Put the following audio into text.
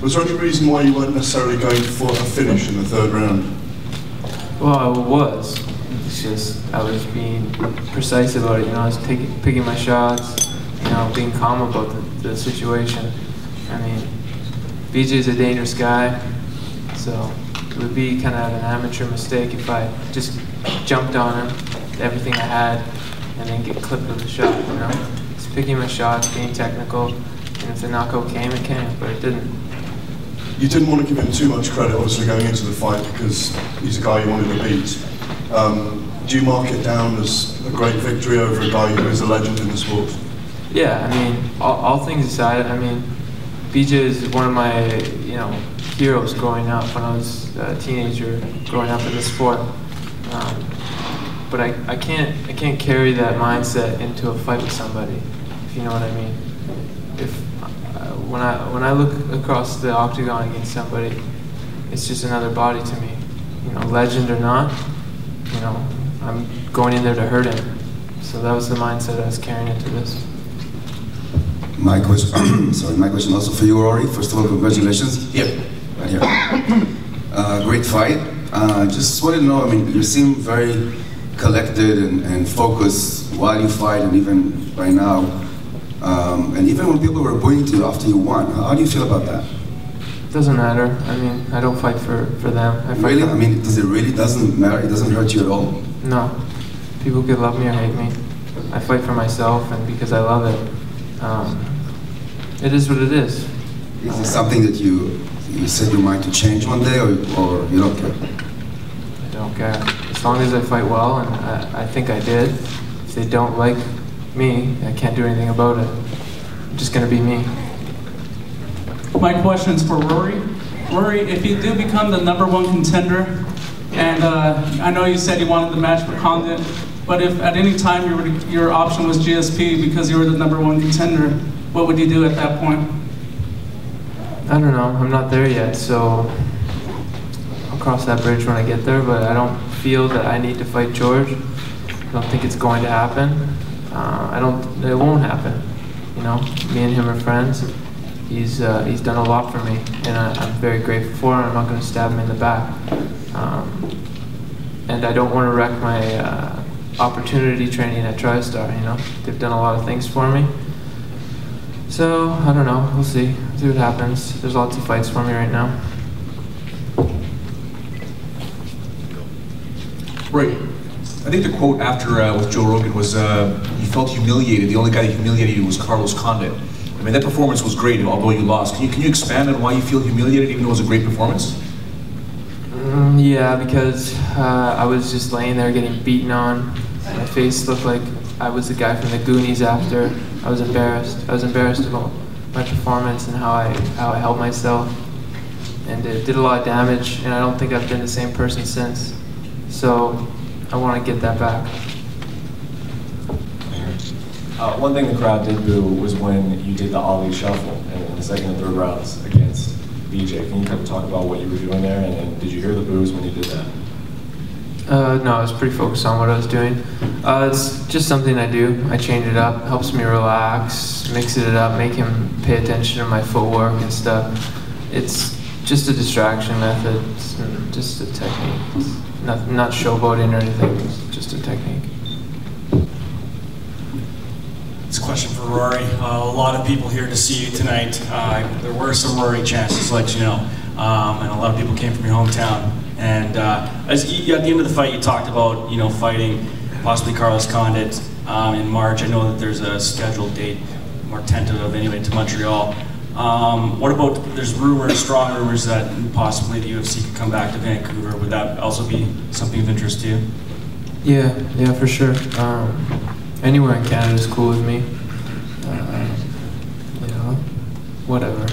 Was there any reason why you weren't necessarily going for a finish in the third round? Well, I was. It's just I was being precise about it. You know, I was picking my shots. You know, being calm about the situation. I mean, BJ's a dangerous guy, so it would be kind of an amateur mistake if I just jumped on him, everything I had, and then get clipped with a shot. You know, just picking my shots, being technical, and if the knockout came, it came, but it didn't. You didn't want to give him too much credit, obviously, going into the fight because he's a guy you wanted to beat. Do you mark it down as a great victory over a guy who is a legend in the sport? Yeah, I mean, all things aside, I mean, BJ is one of my, you know, heroes growing up when I was a teenager, growing up in the sport. But I can't carry that mindset into a fight with somebody, if you know what I mean. When I look across the octagon against somebody, it's just another body to me. You know, legend or not, you know, I'm going in there to hurt him. So that was the mindset I was carrying into this. My question, my question also for you, Rory. First of all, congratulations. Yep. Right here. Great fight. Just wanted to know, I mean, you seem very collected and focused while you fight and even right now. And even when people were booing you after you won, how do you feel about that? Doesn't matter. I mean, I don't fight for them. I fight really? I mean, does it really doesn't matter? It doesn't hurt you at all? No. People could love me or hate me. I fight for myself and because I love it. It is what it is. Is it something that you set your mind to change one day, or you don't care? I don't care. As long as I fight well, and I think I did. If they don't like me, I can't do anything about it. I'm just going to be me. My question is for Rory. Rory, if you do become the #1 contender, and I know you said you wanted the match for Condit, but if at any time your option was GSP because you were the #1 contender, what would you do at that point? I don't know. I'm not there yet, so I'll cross that bridge when I get there, but I don't feel that I need to fight George. I don't think it's going to happen. It won't happen. You know, me and him are friends. He's done a lot for me, and I'm very grateful for him. I'm not going to stab him in the back. And I don't want to wreck my opportunity training at TriStar, you know. They've done a lot of things for me. So, I don't know, we'll see what happens. There's lots of fights for me right now. Right. I think the quote after with Joe Rogan was, he felt humiliated. The only guy that humiliated you was Carlos Condit. I mean, that performance was great, although you lost. Can you expand on why you feel humiliated, even though it was a great performance? Yeah, because I was just laying there getting beaten on. My face looked like I was the guy from the Goonies after. I was embarrassed. I was embarrassed about my performance and how I held myself. And it did a lot of damage, and I don't think I've been the same person since. So I want to get that back. One thing the crowd did boo was when you did the ollie shuffle in the second and third rounds against BJ. Can you kind of talk about what you were doing there, and did you hear the boos when you did that? No, I was pretty focused on what I was doing. It's just something I do. I change it up, helps me relax, mix it up, make him pay attention to my footwork and stuff. It's just a distraction method, it's just a technique. It's not showboating or anything, it's just a technique. It's a question for Rory. A lot of people here to see you tonight. There were some Rory chances, let you know, and a lot of people came from your hometown. And at the end of the fight, you talked about fighting possibly Carlos Condit in March. I know that there's a scheduled date, more tentative anyway, to Montreal. What about, there's rumors, strong rumors that possibly the UFC could come back to Vancouver. Would that also be something of interest to you? Yeah, for sure. Anywhere in Canada is cool with me. Whatever.